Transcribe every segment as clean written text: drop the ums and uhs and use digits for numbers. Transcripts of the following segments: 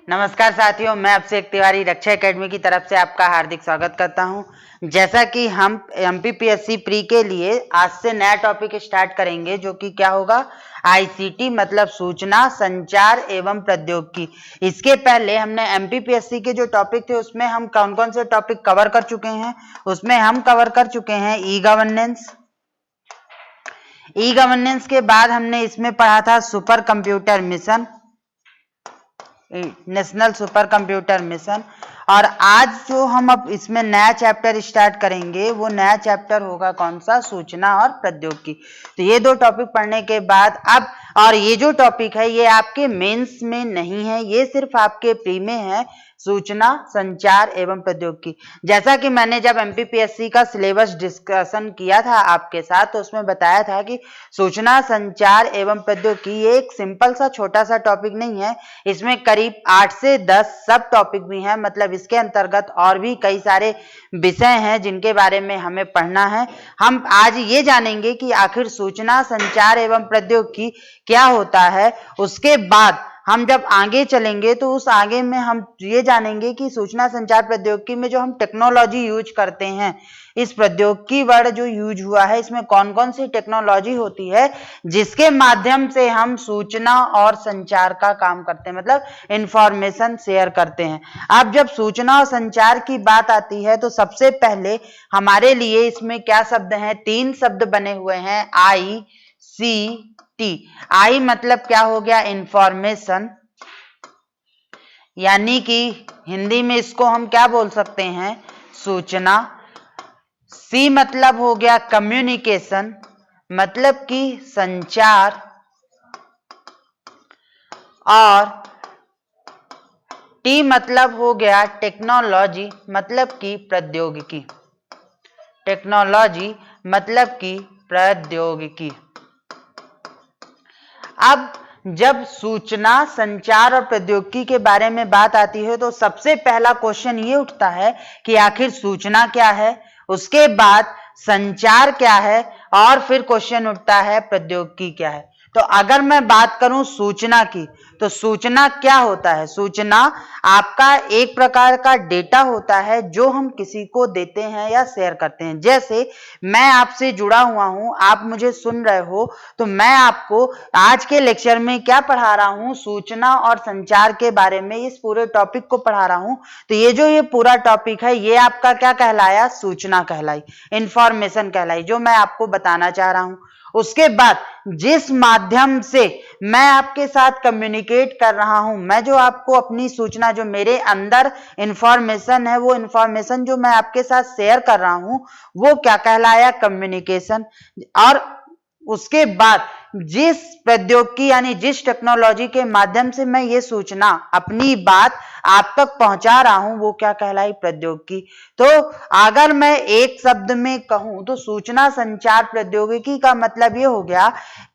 नमस्कार साथियों, मैं अभिषेक तिवारी रक्षा एकेडमी की तरफ से आपका हार्दिक स्वागत करता हूं। जैसा कि हम एमपीपीएससी प्री के लिए आज से नया टॉपिक स्टार्ट करेंगे, जो कि क्या होगा, आईसीटी मतलब सूचना संचार एवं प्रौद्योगिकी। इसके पहले हमने एमपीपीएससी के जो टॉपिक थे उसमें हम कौन कौन से टॉपिक कवर कर चुके हैं। उसमें हम कवर कर चुके हैं ई गवर्नेंस के बाद हमने इसमें पढ़ा था super computer mission, national super computer mission. और आज जो हम अब इसमें नया चैप्टर स्टार्ट करेंगे वो नया चैप्टर होगा कौन सा, सूचना और प्रौद्योगिकी। तो ये दो टॉपिक पढ़ने के बाद अब, और ये जो टॉपिक है ये आपके मेंस में नहीं है, ये सिर्फ आपके प्री में है, सूचना संचार एवं प्रौद्योगिकी। जैसा कि मैंने जब एमपीपीएससी का सिलेबस डिस्कशन किया था आपके साथ, तो उसमें बताया था कि सूचना संचार एवं प्रौद्योगिकी ये एक सिंपल सा छोटा सा टॉपिक नहीं है, इसमें करीब 8 से 10 सब टॉपिक भी हैं। मतलब इसके अंतर्गत और भी कई सारे विषय हैं जिनके बारे में हमें पढ़ना है। हम आज ये जानेंगे कि आखिर सूचना संचार एवं प्रौद्योगिकी क्या होता है। उसके बाद हम जब आगे चलेंगे तो उस आगे में हम ये जानेंगे कि सूचना संचार प्रौद्योगिकी में जो हम टेक्नोलॉजी यूज करते हैं, इस प्रौद्योगिकी वर्ड जो यूज हुआ है इसमें कौन कौन सी टेक्नोलॉजी होती है जिसके माध्यम से हम सूचना और संचार का काम करते हैं, मतलब इंफॉर्मेशन शेयर करते हैं। अब जब सूचना और संचार की बात आती है तो सबसे पहले हमारे लिए इसमें क्या शब्द हैं, 3 शब्द बने हुए हैं, ICT। आई मतलब क्या हो गया, इंफॉर्मेशन, यानी कि हिंदी में इसको हम क्या बोल सकते हैं, सूचना। सी मतलब हो गया कम्युनिकेशन, मतलब कि संचार। और टी मतलब हो गया टेक्नोलॉजी, मतलब कि प्रौद्योगिकी। टेक्नोलॉजी मतलब कि प्रौद्योगिकी। अब जब सूचना संचार और प्रौद्योगिकी के बारे में बात आती है तो सबसे पहला क्वेश्चन ये उठता है कि आखिर सूचना क्या है, उसके बाद संचार क्या है, और फिर क्वेश्चन उठता है प्रौद्योगिकी क्या है। तो अगर मैं बात करूं सूचना की, तो सूचना क्या होता है, सूचना आपका एक प्रकार का डेटा होता है जो हम किसी को देते हैं या शेयर करते हैं। जैसे मैं आपसे जुड़ा हुआ हूं, आप मुझे सुन रहे हो, तो मैं आपको आज के लेक्चर में क्या पढ़ा रहा हूं, सूचना और संचार के बारे में इस पूरे टॉपिक को पढ़ा रहा हूं। तो ये पूरा टॉपिक है ये आपका क्या कहलाया, सूचना कहलाई, इंफॉर्मेशन कहलाई, जो मैं आपको बताना चाह रहा हूं। उसके बाद जिस माध्यम से मैं आपके साथ कम्युनिकेट कर रहा हूं, मैं जो आपको अपनी सूचना, जो मेरे अंदर इंफॉर्मेशन है, वो इंफॉर्मेशन जो मैं आपके साथ शेयर कर रहा हूं, वो क्या कहलाया, कम्युनिकेशन। और उसके बाद जिस प्रौद्योगिकी यानी जिस टेक्नोलॉजी के माध्यम से मैं ये सूचना, अपनी बात आप तक पहुंचा रहा हूं, वो क्या कहलाई, प्रौद्योगिकी। तो अगर मैं एक शब्द में कहूं तो सूचना संचार प्रौद्योगिकी का मतलब ये हो गया,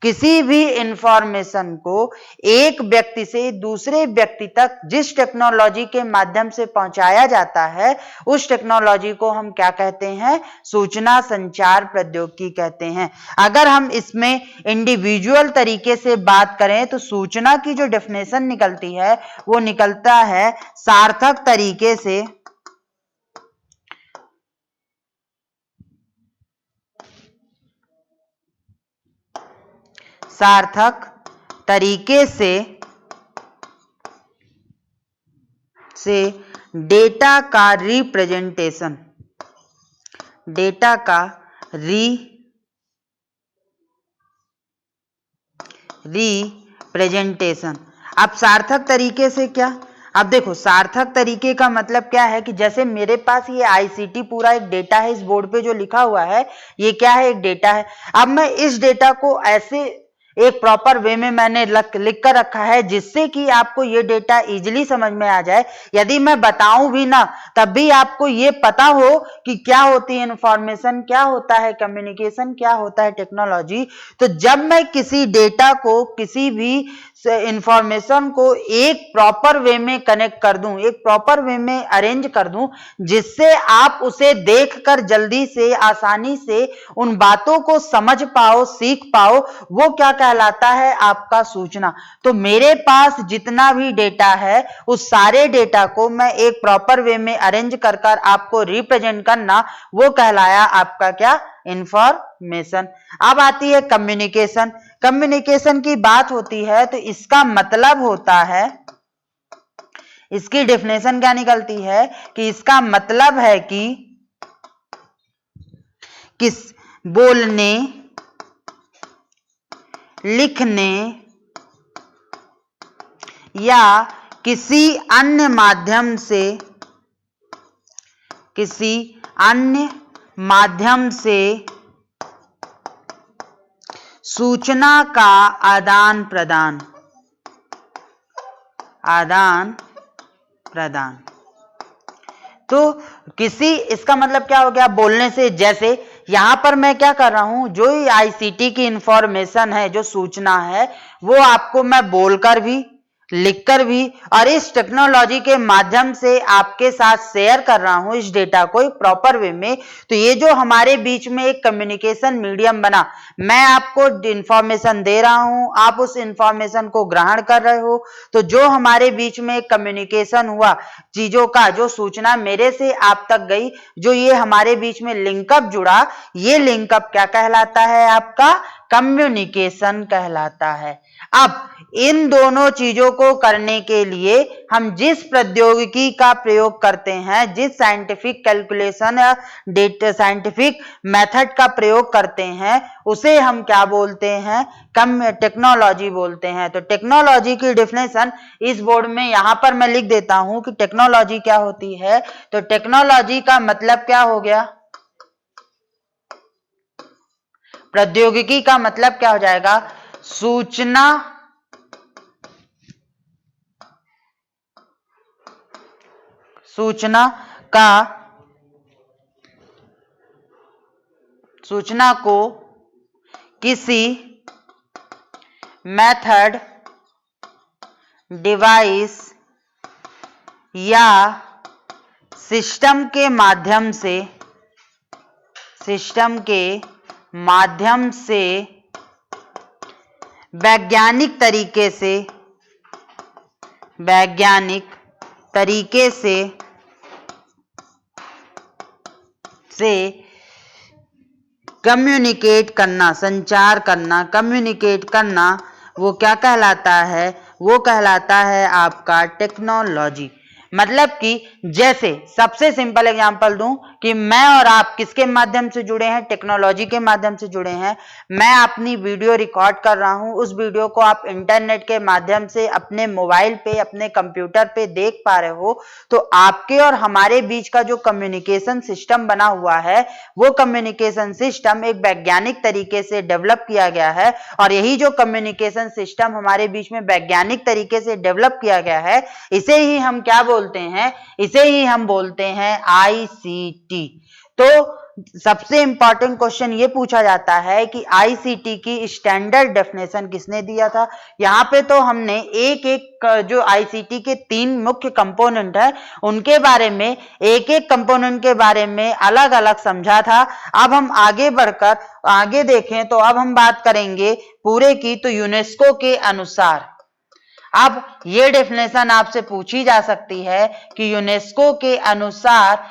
किसी भी इंफॉर्मेशन को एक व्यक्ति से दूसरे व्यक्ति तक जिस टेक्नोलॉजी के माध्यम से पहुंचाया जाता है, उस टेक्नोलॉजी को हम क्या कहते हैं, सूचना संचार प्रौद्योगिकी कहते हैं। अगर हम इसमें इंडिविजुअल तरीके से बात करें तो सूचना की जो डेफिनेशन निकलती है वो निकलता है सार्थक तरीके से, सार्थक तरीके से डेटा का रिप्रेजेंटेशन, डेटा का रिप्रेजेंटेशन। अब सार्थक तरीके से क्या, अब देखो सार्थक तरीके का मतलब क्या है कि जैसे मेरे पास ये आईसीटी पूरा एक डेटा है, इस बोर्ड पे जो लिखा हुआ है ये क्या है, एक डेटा है। अब मैं इस डेटा को ऐसे एक प्रॉपर वे में मैंने लिख कर रखा है जिससे कि आपको ये डेटा इजीली समझ में आ जाए। यदि मैं बताऊं भी ना तब भी आपको ये पता हो कि क्या होती है इंफॉर्मेशन, क्या होता है कम्युनिकेशन, क्या होता है टेक्नोलॉजी। तो जब मैं किसी डेटा को किसी भी इंफॉर्मेशन को एक प्रॉपर वे में कनेक्ट कर दूं, एक प्रॉपर वे में अरेंज कर दूं, जिससे आप उसे देखकर जल्दी से, आसानी से उन बातों को समझ पाओ, सीख पाओ, वो क्या कहलाता है? आपका सूचना। तो मेरे पास जितना भी डेटा है उस सारे डेटा को मैं एक प्रॉपर वे में अरेंज कर आपको रिप्रेजेंट करना, वो कहलाया आपका क्या? इंफॉर्मेशन। अब आती है कम्युनिकेशन। कम्युनिकेशन की बात होती है तो इसका मतलब होता है, इसकी डेफिनेशन क्या निकलती है कि इसका मतलब है कि किस बोलने, लिखने या किसी अन्य माध्यम से सूचना का आदान प्रदान। तो इसका मतलब क्या हो गया? बोलने से, जैसे यहां पर मैं क्या कर रहा हूं, जो आईसीटी की इंफॉर्मेशन है, जो सूचना है, वो आपको मैं बोलकर भी, लिखकर भी और इस टेक्नोलॉजी के माध्यम से आपके साथ शेयर कर रहा हूं इस डेटा को एक प्रॉपर वे में। तो ये जो हमारे बीच में एक कम्युनिकेशन मीडियम बना, मैं आपको इंफॉर्मेशन दे रहा हूं, आप उस इंफॉर्मेशन को ग्रहण कर रहे हो, तो जो हमारे बीच में एक कम्युनिकेशन हुआ चीजों का, जो सूचना मेरे से आप तक गई, जो ये हमारे बीच में लिंकअप जुड़ा, ये लिंकअप क्या कहलाता है? आपका कम्युनिकेशन कहलाता है। अब इन दोनों चीजों को करने के लिए हम जिस प्रौद्योगिकी का प्रयोग करते हैं, जिस साइंटिफिक कैलकुलेशन या डेटा साइंटिफिक मेथड का प्रयोग करते हैं, उसे हम क्या बोलते हैं? टेक्नोलॉजी बोलते हैं। तो टेक्नोलॉजी की डेफिनेशन इस बोर्ड में यहां पर मैं लिख देता हूं कि टेक्नोलॉजी क्या होती है। तो टेक्नोलॉजी का मतलब क्या हो गया? प्रौद्योगिकी का मतलब क्या हो जाएगा? सूचना को किसी मेथड, डिवाइस या सिस्टम के माध्यम से वैज्ञानिक तरीके से कम्युनिकेट करना, संचार करना, कम्युनिकेट करना, वो क्या कहलाता है? वो कहलाता है आपका टेक्नोलॉजी। मतलब कि जैसे सबसे सिंपल एग्जांपल दूं कि मैं और आप किसके माध्यम से जुड़े हैं? टेक्नोलॉजी के माध्यम से जुड़े हैं। मैं अपनी वीडियो रिकॉर्ड कर रहा हूं, उस वीडियो को आप इंटरनेट के माध्यम से अपने मोबाइल पे, अपने कंप्यूटर पे देख पा रहे हो। तो आपके और हमारे बीच का जो कम्युनिकेशन सिस्टम बना हुआ है, वो कम्युनिकेशन सिस्टम एक वैज्ञानिक तरीके से डेवलप किया गया है। और यही जो कम्युनिकेशन सिस्टम हमारे बीच में वैज्ञानिक तरीके से डेवलप किया गया है, इसे ही हम क्या बोलते हैं? इसे ही हम बोलते हैं आईसीटी। तो सबसे इंपॉर्टेंट क्वेश्चन ये पूछा जाता है कि आईसीटी की स्टैंडर्ड डेफिनेशन किसने दिया था? यहाँ पे तो हमने एक एक जो आईसीटी के 3 मुख्य कंपोनेंट है, उनके बारे में, एक एक कंपोनेंट के बारे में अलग अलग समझा था। अब हम आगे बढ़कर आगे देखें तो अब हम बात करेंगे पूरे की। तो यूनेस्को के अनुसार, अब ये डेफिनेशन आपसे पूछी जा सकती है कि यूनेस्को के अनुसार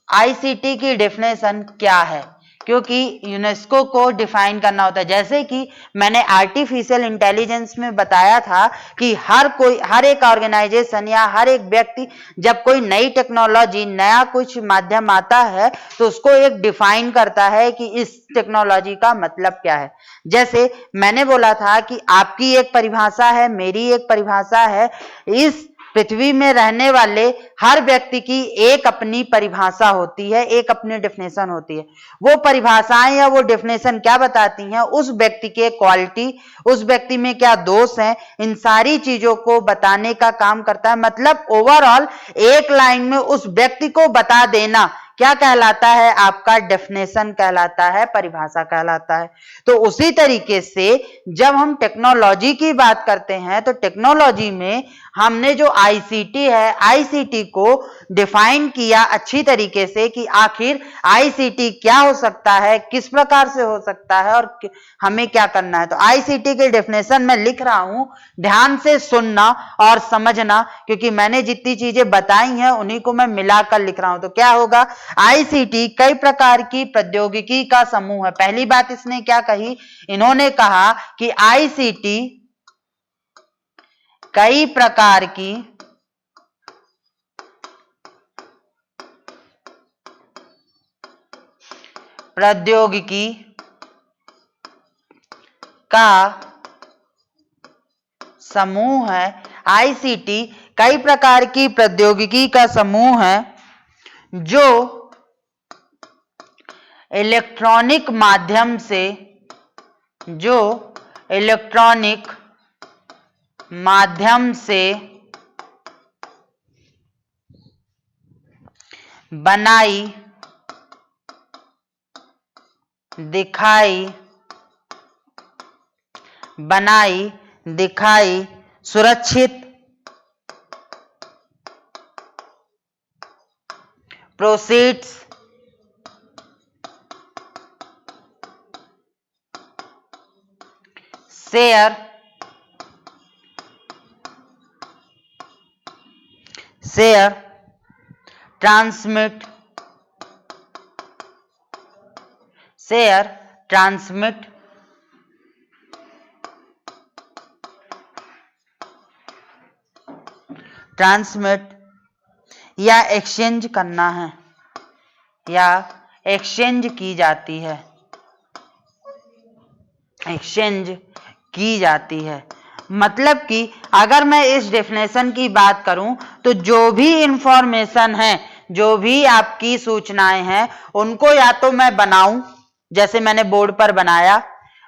आईसीटी की डेफिनेशन क्या है, क्योंकि यूनेस्को को डिफाइन करना होता है। जैसे कि मैंने आर्टिफिशियल इंटेलिजेंस में बताया था कि हर एक ऑर्गेनाइजेशन या हर एक व्यक्ति जब कोई नई टेक्नोलॉजी, नया कुछ माध्यम आता है, तो उसको एक डिफाइन करता है कि इस टेक्नोलॉजी का मतलब क्या है। जैसे मैंने बोला था कि आपकी एक परिभाषा है, मेरी एक परिभाषा है, इस पृथ्वी में रहने वाले हर व्यक्ति की एक अपनी परिभाषा होती है, एक अपनी डेफिनेशन होती है। वो परिभाषाएं या वो डेफिनेशन क्या बताती हैं? उस व्यक्ति के क्वालिटी, उस व्यक्ति में क्या दोष हैं, इन सारी चीजों को बताने का काम करता है। मतलब ओवरऑल एक लाइन में उस व्यक्ति को बता देना क्या कहलाता है? आपका डेफिनेशन कहलाता है, परिभाषा कहलाता है। तो उसी तरीके से जब हम टेक्नोलॉजी की बात करते हैं तो टेक्नोलॉजी में हमने जो आईसीटी है, आईसीटी को डिफाइन किया अच्छी तरीके से कि आखिर आईसीटी क्या हो सकता है, किस प्रकार से हो सकता है और हमें क्या करना है। तो आईसीटी के डेफिनेशन में लिख रहा हूं, ध्यान से सुनना और समझना, क्योंकि मैंने जितनी चीजें बताई हैं उन्हीं को मैं मिलाकर लिख रहा हूं। तो क्या होगा? आईसीटी कई प्रकार की प्रौद्योगिकी का समूह है। पहली बात इसने क्या कही? इन्होंने कहा कि आईसीटी कई प्रकार की प्रौद्योगिकी का समूह है। आईसीटी कई प्रकार की प्रौद्योगिकी का समूह है जो इलेक्ट्रॉनिक माध्यम से बनाई, दिखाई सुरक्षित, प्रोसीड्स, शेयर, ट्रांसमिट, या एक्सचेंज करना है, या एक्सचेंज की जाती है। मतलब कि अगर मैं इस डेफिनेशन की बात करूं तो जो भी इंफॉर्मेशन है, जो भी आपकी सूचनाएं हैं, उनको या तो मैं बनाऊं, जैसे मैंने बोर्ड पर बनाया,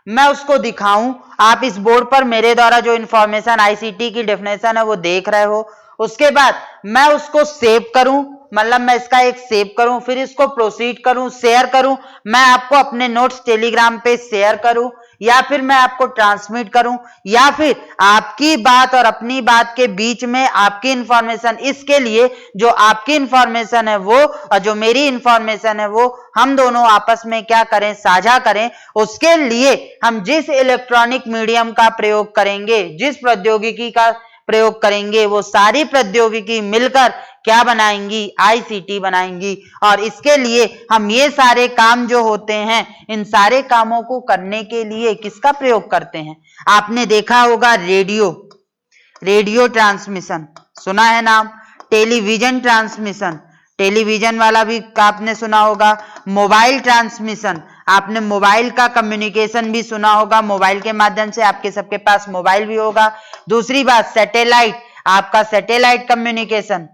मैं उसको दिखाऊं, आप इस बोर्ड पर मेरे द्वारा जो इंफॉर्मेशन आईसीटी की डेफिनेशन है वो देख रहे हो, उसके बाद मैं उसको सेव करूं, मतलब मैं इसका एक सेव करूं, फिर इसको प्रोसीड करूं, शेयर करूं, मैं आपको अपने नोट्स टेलीग्राम पे शेयर करूं, या फिर मैं आपको ट्रांसमिट करूं, या फिर आपकी बात और अपनी बात के बीच में आपकी इंफॉर्मेशन, इसके लिए जो आपकी इंफॉर्मेशन है वो और जो मेरी इंफॉर्मेशन है वो हम दोनों आपस में क्या करें? साझा करें। उसके लिए हम जिस इलेक्ट्रॉनिक मीडियम का प्रयोग करेंगे, जिस प्रौद्योगिकी का प्रयोग करेंगे, वो सारी प्रौद्योगिकी मिलकर क्या बनाएंगी? आईसीटी बनाएंगी। और इसके लिए हम ये सारे काम जो होते हैं, इन सारे कामों को करने के लिए किसका प्रयोग करते हैं? आपने देखा होगा रेडियो ट्रांसमिशन, सुना है नाम। टेलीविजन ट्रांसमिशन, टेलीविजन वाला भी आपने सुना होगा। मोबाइल ट्रांसमिशन, आपने मोबाइल का कम्युनिकेशन भी सुना होगा, मोबाइल के माध्यम से आपके सबके पास मोबाइल भी होगा। दूसरी बात सैटेलाइट, आपका सैटेलाइट कम्युनिकेशन,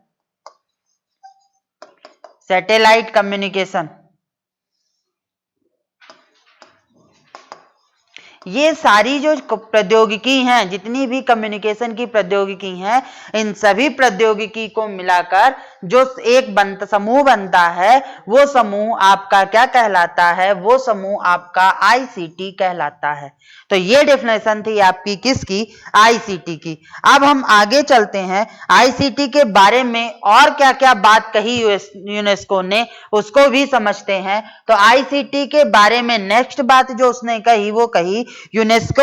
ये सारी जो प्रौद्योगिकी हैं, जितनी भी कम्युनिकेशन की प्रौद्योगिकी हैं, इन सभी प्रौद्योगिकी को मिलाकर जो एक समूह बनता है, वो समूह आपका क्या कहलाता है? वो समूह आपका आईसीटी कहलाता है। तो ये डेफिनेशन थी आपकी किसकी? आईसीटी की। अब हम आगे चलते हैं, आईसीटी के बारे में और क्या क्या बात कही यूनेस्को ने, उसको भी समझते हैं। तो आईसीटी के बारे में नेक्स्ट बात जो उसने कही, वो कही यूनेस्को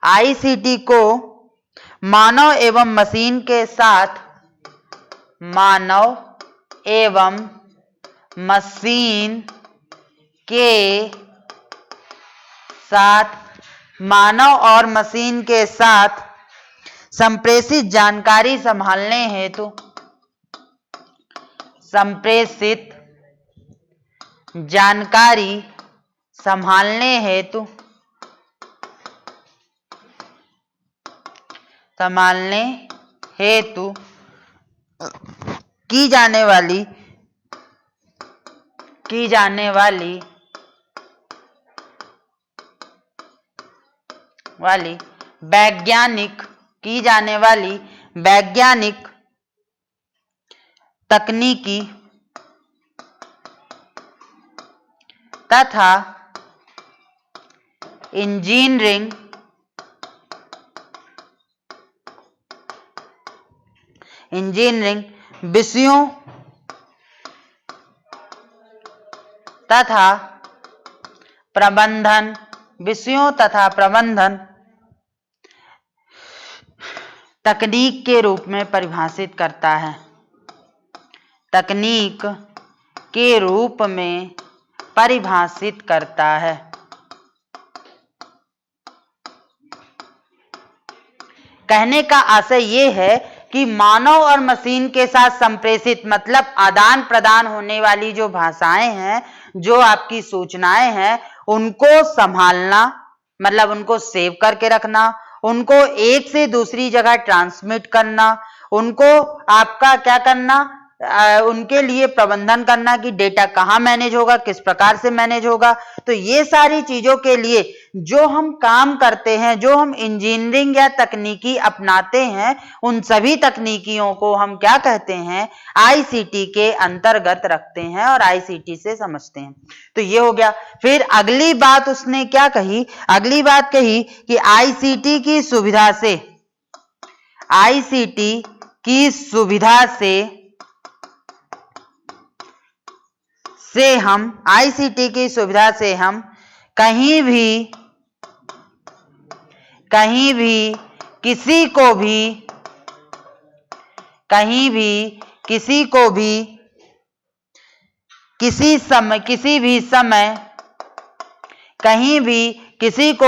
आईसीटी को मानव एवं मशीन के साथ मानव और मशीन के साथ संप्रेषित जानकारी संभालने हेतु की जाने वाली वाली वैज्ञानिक की जाने वाली वैज्ञानिक तकनीकी तथा इंजीनियरिंग विषयों तथा प्रबंधन तकनीक के रूप में परिभाषित करता है। तकनीक के रूप में परिभाषित करता है। कहने का आशय ये है कि मानव और मशीन के साथ संप्रेषित मतलब आदान प्रदान होने वाली जो भाषाएं हैं, जो आपकी सूचनाएं हैं, उनको संभालना मतलब उनको सेव करके रखना, उनको एक से दूसरी जगह ट्रांसमिट करना, उनको आपका क्या करना, उनके लिए प्रबंधन करना कि डेटा कहाँ मैनेज होगा, किस प्रकार से मैनेज होगा। तो ये सारी चीजों के लिए जो हम काम करते हैं, जो हम इंजीनियरिंग या तकनीकी अपनाते हैं, उन सभी तकनीकियों को हम क्या कहते हैं, आईसीटी के अंतर्गत रखते हैं और आईसीटी से समझते हैं। तो ये हो गया। फिर अगली बात उसने क्या कही, अगली बात कही कि आईसीटी की सुविधा से हम कहीं भी किसी को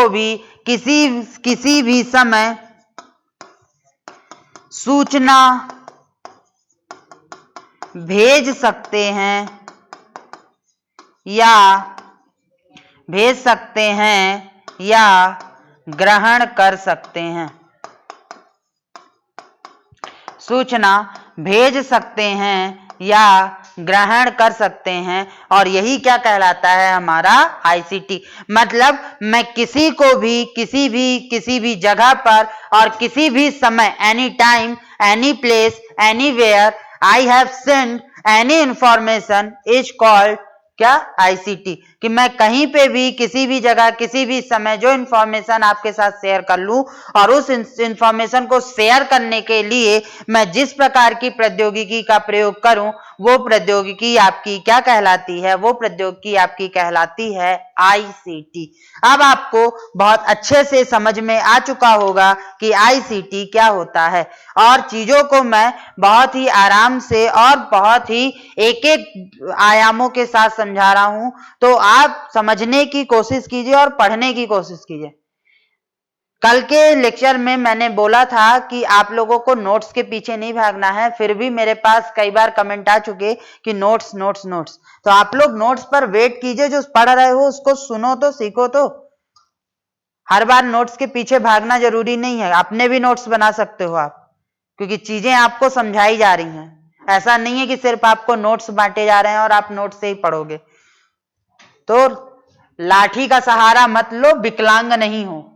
भी किसी भी समय सूचना भेज सकते हैं या ग्रहण कर सकते हैं। सूचना भेज सकते हैं या ग्रहण कर सकते हैं, और यही क्या कहलाता है, हमारा आईसीटी। मतलब मैं किसी को भी किसी भी जगह पर और किसी भी समय, any time, any place, anywhere, I have send any information is called क्या, आईसीटी। कि मैं कहीं पे भी किसी भी जगह किसी भी समय जो इंफॉर्मेशन आपके साथ शेयर कर लूं, और उस इंफॉर्मेशन को शेयर करने के लिए मैं जिस प्रकार की प्रौद्योगिकी का प्रयोग करूं, वो प्रौद्योगिकी आपकी क्या कहलाती है, वो प्रौद्योगिकी आपकी कहलाती है आईसीटी। अब आपको बहुत अच्छे से समझ में आ चुका होगा कि आईसीटी क्या होता है, और चीजों को मैं बहुत ही आराम से और बहुत ही एक एक आयामों के साथ समझा रहा हूं। तो आप समझने की कोशिश कीजिए और पढ़ने की कोशिश कीजिए। कल के लेक्चर में मैंने बोला था कि आप लोगों को नोट्स के पीछे नहीं भागना है, फिर भी मेरे पास कई बार कमेंट आ चुके कि नोट्स। तो आप लोग नोट्स पर वेट कीजिए, जो पढ़ रहे हो उसको सुनो तो सीखो। तो हर बार नोट्स के पीछे भागना जरूरी नहीं है, अपने भी नोट्स बना सकते हो आप, क्योंकि चीजें आपको समझाई जा रही हैं। ऐसा नहीं है कि सिर्फ आपको नोट्स बांटे जा रहे हैं और आप नोट्स से ही पढ़ोगे। तो लाठी का सहारा मत लो, विकलांग नहीं हो।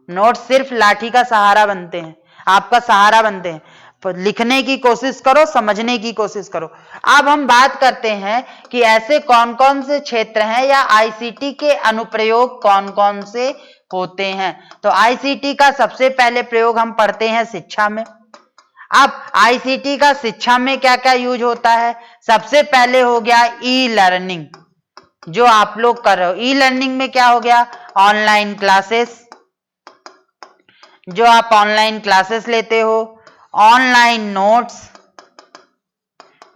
नोट्स सिर्फ लाठी का सहारा बनते हैं, आपका सहारा बनते हैं। तो लिखने की कोशिश करो, समझने की कोशिश करो। अब हम बात करते हैं कि ऐसे कौन कौन से क्षेत्र हैं या आईसीटी के अनुप्रयोग कौन कौन से होते हैं। तो आईसीटी का सबसे पहले प्रयोग हम पढ़ते हैं शिक्षा में। अब आईसीटी का शिक्षा में क्या क्या यूज होता है। सबसे पहले हो गया ई लर्निंग, जो आप लोग कर रहे हो। ई लर्निंग में क्या हो गया, ऑनलाइन क्लासेस, जो आप ऑनलाइन क्लासेस लेते हो, ऑनलाइन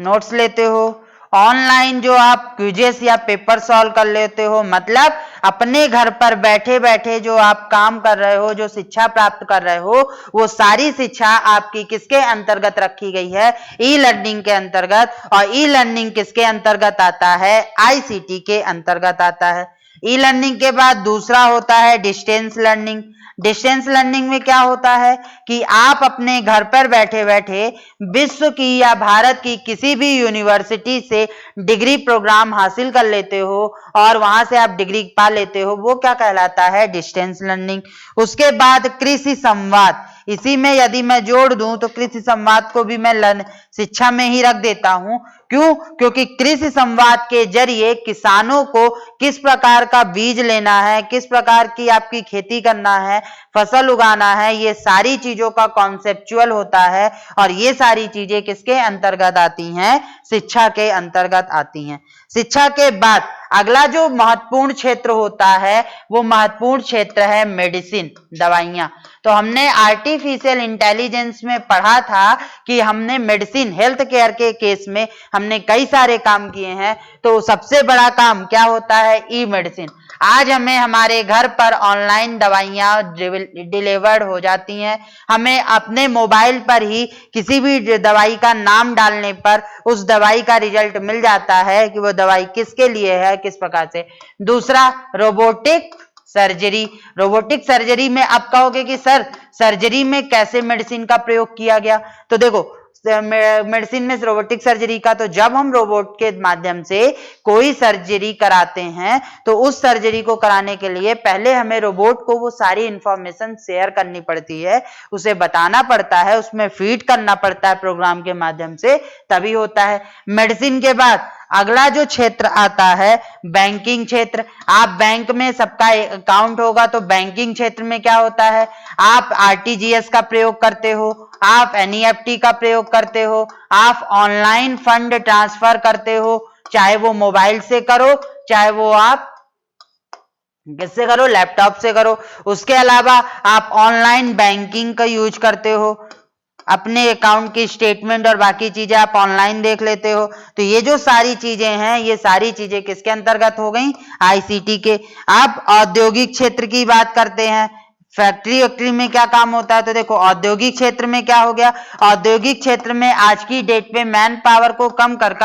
नोट्स लेते हो, ऑनलाइन जो आप क्विजेस या पेपर सॉल्व कर लेते हो। मतलब अपने घर पर बैठे बैठे जो आप काम कर रहे हो, जो शिक्षा प्राप्त कर रहे हो, वो सारी शिक्षा आपकी किसके अंतर्गत रखी गई है, ई लर्निंग के अंतर्गत। और ई लर्निंग किसके अंतर्गत आता है, आईसीटी के अंतर्गत आता है। ई लर्निंग के बाद दूसरा होता है डिस्टेंस लर्निंग। डिस्टेंस लर्निंग में क्या होता है कि आप अपने घर पर बैठे बैठे विश्व की या भारत की किसी भी यूनिवर्सिटी से डिग्री प्रोग्राम हासिल कर लेते हो और वहां से आप डिग्री पा लेते हो, वो क्या कहलाता है, डिस्टेंस लर्निंग। उसके बाद कृषि संवाद, इसी में यदि मैं जोड़ दूं तो कृषि संवाद को भी मैं शिक्षा में ही रख देता हूं। क्यों? क्योंकि कृषि संवाद के जरिए किसानों को किस प्रकार का बीज लेना है, किस प्रकार की आपकी खेती करना है, फसल उगाना है, ये सारी चीजों का कॉन्सेप्चुअल होता है और ये सारी चीजें किसके अंतर्गत आती हैं, शिक्षा के अंतर्गत आती हैं। शिक्षा के बाद अगला जो महत्वपूर्ण क्षेत्र होता है वो महत्वपूर्ण क्षेत्र है मेडिसिन, दवाइयां। तो हमने आर्टिफिशियल इंटेलिजेंस में पढ़ा था कि हमने मेडिसिन हेल्थ केयर के केस में हमने कई सारे काम किए हैं। तो सबसे बड़ा काम क्या होता है, ई मेडिसिन। आज हमें हमारे घर पर ऑनलाइन दवाइयां डिलीवर्ड हो जाती हैं। हमें अपने मोबाइल पर ही किसी भी दवाई का नाम डालने पर उस दवाई का रिजल्ट मिल जाता है कि वो दवाई किसके लिए है, किस प्रकार से। दूसरा रोबोटिक सर्जरी। रोबोटिक सर्जरी में आप कहोगे कि सर सर्जरी में कैसे मेडिसिन का प्रयोग किया गया, तो देखो मेडिसिन में रोबोटिक सर्जरी का, तो जब हम रोबोट के माध्यम से कोई सर्जरी कराते हैं तो उस सर्जरी को कराने के लिए पहले हमें रोबोट को वो सारी इंफॉर्मेशन शेयर करनी पड़ती है, उसे बताना पड़ता है, उसमें फीड करना पड़ता है प्रोग्राम के माध्यम से, तभी होता है। मेडिसिन के बाद अगला जो क्षेत्र आता है बैंकिंग क्षेत्र। आप बैंक में सबका अकाउंट होगा, तो बैंकिंग क्षेत्र में क्या होता है, आप आरटीजीएस का प्रयोग करते हो, आप एनईएफटी का प्रयोग करते हो, आप ऑनलाइन फंड ट्रांसफर करते हो, चाहे वो मोबाइल से करो, चाहे वो आप किससे करो, लैपटॉप से करो। उसके अलावा आप ऑनलाइन बैंकिंग का यूज करते हो, अपने अकाउंट की स्टेटमेंट और बाकी चीजें आप ऑनलाइन देख लेते हो। तो ये जो सारी चीजें हैं, ये सारी चीजें किसके अंतर्गत हो गई, आईसीटी के। आप औद्योगिक क्षेत्र की बात करते हैं, फैक्ट्री में क्या काम होता है, तो देखो औद्योगिक क्षेत्र में क्या हो गया, औद्योगिक क्षेत्र में आज की डेट पे मैन पावर को कम कर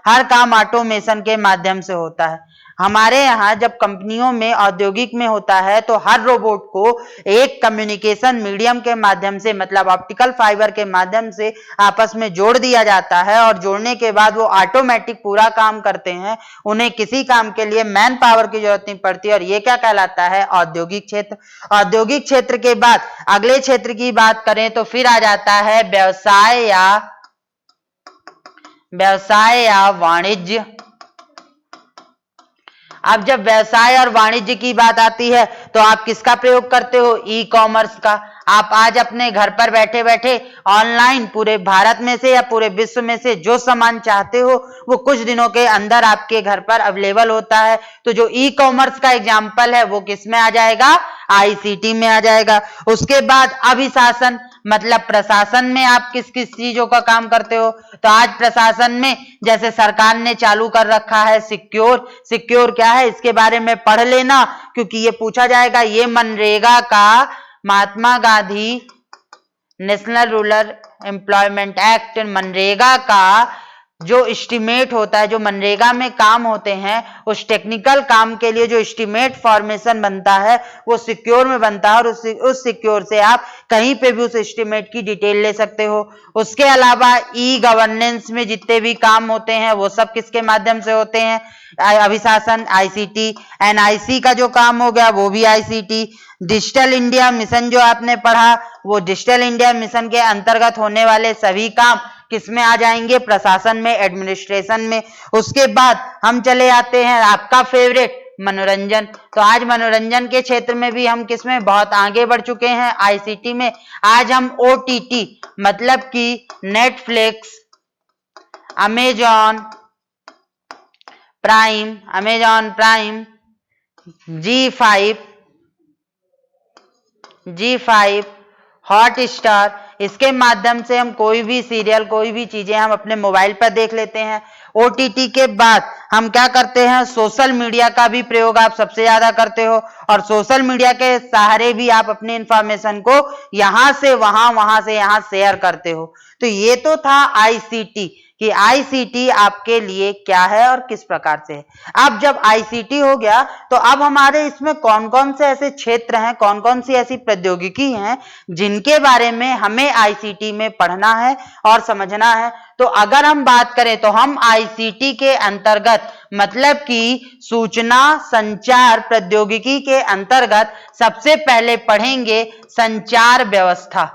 हर काम ऑटोमेशन के माध्यम से होता है। हमारे यहाँ जब कंपनियों में औद्योगिक में होता है तो हर रोबोट को एक कम्युनिकेशन मीडियम के माध्यम से, मतलब ऑप्टिकल फाइबर के माध्यम से आपस में जोड़ दिया जाता है और जोड़ने के बाद वो ऑटोमेटिक पूरा काम करते हैं, उन्हें किसी काम के लिए मैन पावर की जरूरत नहीं पड़ती, और ये क्या कहलाता है, औद्योगिक क्षेत्र। औद्योगिक क्षेत्र के बाद अगले क्षेत्र की बात करें तो फिर आ जाता है व्यवसाय या वाणिज्य। अब जब व्यवसाय और वाणिज्य की बात आती है तो आप किसका प्रयोग करते हो, ई कॉमर्स का। आप आज अपने घर पर बैठे बैठे ऑनलाइन पूरे भारत में से या पूरे विश्व में से जो सामान चाहते हो वो कुछ दिनों के अंदर आपके घर पर अवेलेबल होता है। तो जो ई कॉमर्स का एग्जाम्पल है वो किस में आ जाएगा, आईसीटी में आ जाएगा। उसके बाद अभिशासन, मतलब प्रशासन में आप किस किस चीजों का काम करते हो, तो आज प्रशासन में जैसे सरकार ने चालू कर रखा है सिक्योर क्या है इसके बारे में पढ़ लेना, क्योंकि ये पूछा जाएगा। ये मनरेगा का, Mahatma Gandhi national rural employment act, MNREGA का जो एस्टिमेट होता है, जो मनरेगा में काम होते हैं, उस टेक्निकल काम के लिए जो एस्टिमेट फॉर्मेशन बनता है वो सिक्योर में बनता है, और उस सिक्योर से आप कहीं पे भी उस एस्टिमेट की डिटेल ले सकते हो। उसके अलावा ई गवर्नेंस में जितने भी काम होते हैं वो सब किसके माध्यम से होते हैं, अभिशासन, आईसीटी। एनआईसी का जो काम हो गया वो भी आईसीटी। डिजिटल इंडिया मिशन जो आपने पढ़ा, वो डिजिटल इंडिया मिशन के अंतर्गत होने वाले सभी काम किसमें आ जाएंगे, प्रशासन में, एडमिनिस्ट्रेशन में। उसके बाद हम चले आते हैं आपका फेवरेट मनोरंजन। तो आज मनोरंजन के क्षेत्र में भी हम किसमें बहुत आगे बढ़ चुके हैं, आईसीटी में। आज हम ओटीटी मतलब कि Netflix, Amazon prime, ZEE5, Hotstar, इसके माध्यम से हम कोई भी सीरियल, कोई भी चीजें हम अपने मोबाइल पर देख लेते हैं। ओटीटी के बाद हम क्या करते हैं, सोशल मीडिया का भी प्रयोग आप सबसे ज्यादा करते हो, और सोशल मीडिया के सहारे भी आप अपनी इंफॉर्मेशन को यहां से वहां, वहां से यहां शेयर करते हो। तो ये तो था आईसीटी कि आईसीटी आपके लिए क्या है और किस प्रकार से है। अब जब आईसीटी हो गया तो अब हमारे इसमें कौन कौन से ऐसे क्षेत्र हैं, कौन कौन सी ऐसी प्रौद्योगिकी हैं जिनके बारे में हमें आईसीटी में पढ़ना है और समझना है। तो अगर हम बात करें तो हम आईसीटी के अंतर्गत मतलब कि सूचना संचार प्रौद्योगिकी के अंतर्गत सबसे पहले पढ़ेंगे संचार व्यवस्था।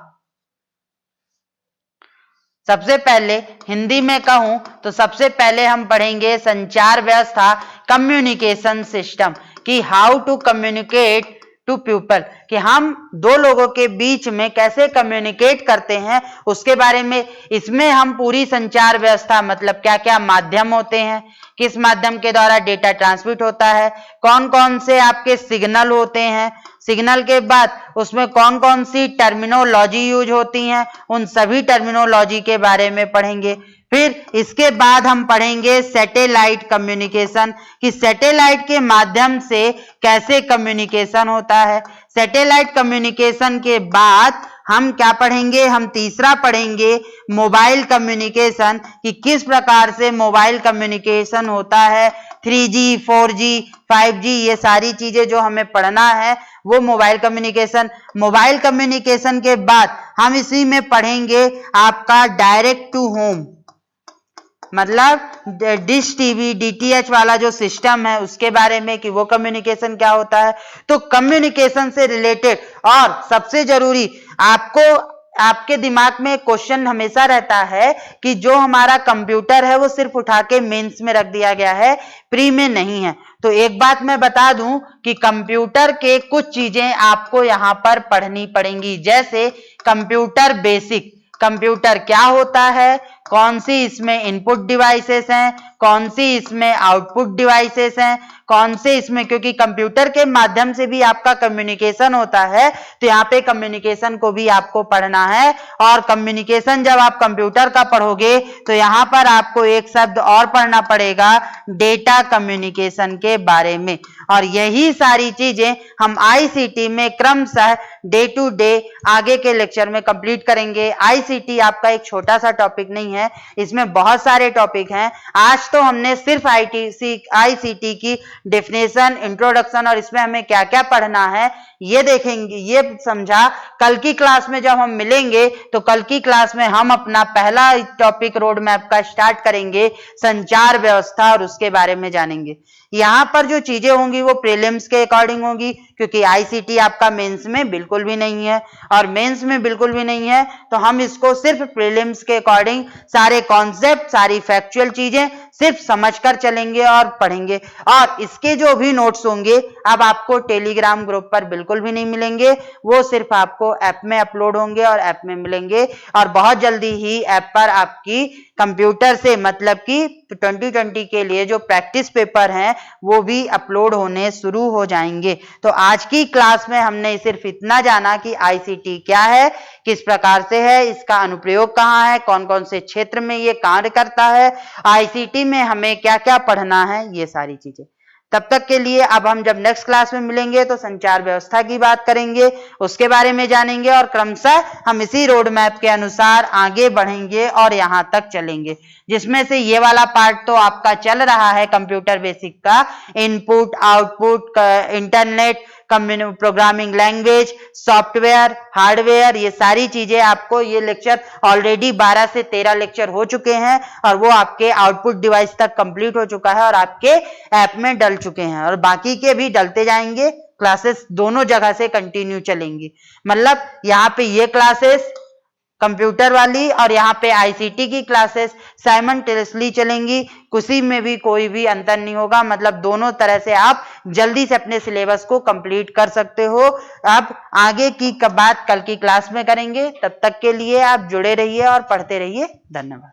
सबसे पहले हिंदी में कहूं तो सबसे पहले हम पढ़ेंगे संचार व्यवस्था, कम्युनिकेशन सिस्टम, कि how to communicate to people, कि हम दो लोगों के बीच में कैसे कम्युनिकेट करते हैं उसके बारे में। इसमें हम पूरी संचार व्यवस्था मतलब क्या क्या माध्यम होते हैं, किस माध्यम के द्वारा डेटा ट्रांसमिट होता है, कौन कौन से आपके सिग्नल होते हैं, सिग्नल के बाद उसमें कौन कौन सी टर्मिनोलॉजी यूज होती हैं, उन सभी टर्मिनोलॉजी के बारे में पढ़ेंगे। फिर इसके बाद हम पढ़ेंगे सैटेलाइट कम्युनिकेशन, कि सैटेलाइट के माध्यम से कैसे कम्युनिकेशन होता है। सैटेलाइट कम्युनिकेशन के बाद हम क्या पढ़ेंगे, हम तीसरा पढ़ेंगे मोबाइल कम्युनिकेशन, कि किस प्रकार से मोबाइल कम्युनिकेशन होता है, 3G 4G 5G ये सारी चीजें जो हमें पढ़ना है वो मोबाइल कम्युनिकेशन। मोबाइल कम्युनिकेशन के बाद हम इसी में पढ़ेंगे आपका डायरेक्ट टू होम, मतलब डिश टीवी डीटीएच वाला जो सिस्टम है उसके बारे में कि वो कम्युनिकेशन क्या होता है। तो कम्युनिकेशन से रिलेटेड और सबसे जरूरी आपके दिमाग में क्वेश्चन हमेशा रहता है कि जो हमारा कंप्यूटर है वो सिर्फ उठा के मेंस में रख दिया गया है, प्री में नहीं है। तो एक बात मैं बता दूं कि कंप्यूटर के कुछ चीजें आपको यहां पर पढ़नी पड़ेंगी, जैसे कंप्यूटर बेसिक, कंप्यूटर क्या होता है, कौन सी इसमें इनपुट डिवाइसेस हैं, कौन सी इसमें आउटपुट डिवाइसेस हैं, कौन से इसमें, क्योंकि कंप्यूटर के माध्यम से भी आपका कम्युनिकेशन होता है तो यहाँ पे कम्युनिकेशन को भी आपको पढ़ना है। और कम्युनिकेशन जब आप कंप्यूटर का पढ़ोगे तो यहाँ पर आपको एक शब्द और पढ़ना पड़ेगा डेटा कम्युनिकेशन के बारे में। और यही सारी चीजें हम आईसीटी में क्रमशः डे टू डे आगे के लेक्चर में कंप्लीट करेंगे। आईसीटी आपका एक छोटा सा टॉपिक नहीं है, इसमें बहुत सारे टॉपिक हैं। आज तो हमने सिर्फ आईसीटी की डेफिनेशन, इंट्रोडक्शन और इसमें हमें क्या क्या पढ़ना है ये देखेंगे, ये समझा। कल की क्लास में जब हम मिलेंगे तो कल की क्लास में हम अपना पहला टॉपिक रोड मैप का स्टार्ट करेंगे, संचार व्यवस्था, और उसके बारे में जानेंगे। यहां पर जो चीजें होंगी वो प्रीलिम्स के अकॉर्डिंग होगी, क्योंकि आईसीटी आपका मेंस में बिल्कुल भी नहीं है, और मेंस में बिल्कुल भी नहीं है तो हम इसको सिर्फ प्रीलिम्स के अकॉर्डिंग सारे कॉन्सेप्ट, सारी फैक्चुअल चीजें सिर्फ समझकर चलेंगे और पढ़ेंगे। और इसके जो भी नोट्स होंगे अब आपको टेलीग्राम ग्रुप पर बिल्कुल भी नहीं मिलेंगे, वो सिर्फ आपको ऐप में अपलोड होंगे और ऐप में मिलेंगे। और बहुत जल्दी ही ऐप पर आपकी कंप्यूटर से मतलब कि 2020 के लिए जो प्रैक्टिस पेपर हैं वो भी अपलोड होने शुरू हो जाएंगे। तो आज की क्लास में हमने सिर्फ इतना जाना कि आईसीटी क्या है, किस प्रकार से है, इसका अनुप्रयोग कहाँ है, कौन कौन से क्षेत्र में ये कार्य करता है, आईसीटी में हमें क्या क्या पढ़ना है, ये सारी चीजें। तब तक के लिए अब हम जब नेक्स्ट क्लास में मिलेंगे तो संचार व्यवस्था की बात करेंगे, उसके बारे में जानेंगे और क्रमशः हम इसी रोड मैप के अनुसार आगे बढ़ेंगे और यहां तक चलेंगे, जिसमें से ये वाला पार्ट तो आपका चल रहा है कंप्यूटर बेसिक का, input output, internet, programming language, software, hardware, ये सारी चीजें आपको, ये लेक्चर ऑलरेडी 12 से 13 लेक्चर हो चुके हैं और वो आपके आउटपुट डिवाइस तक कंप्लीट हो चुका है और आपके ऐप में डल चुके हैं, और बाकी के भी डलते जाएंगे। क्लासेस दोनों जगह से कंटिन्यू चलेंगी, मतलब यहाँ पे ये क्लासेस कंप्यूटर वाली और यहाँ पे आईसीटी की क्लासेस साइमल्टेनियसली चलेंगी, किसी में भी कोई भी अंतर नहीं होगा, मतलब दोनों तरह से आप जल्दी से अपने सिलेबस को कंप्लीट कर सकते हो। अब आगे की बात कल की क्लास में करेंगे, तब तक के लिए आप जुड़े रहिए और पढ़ते रहिए। धन्यवाद।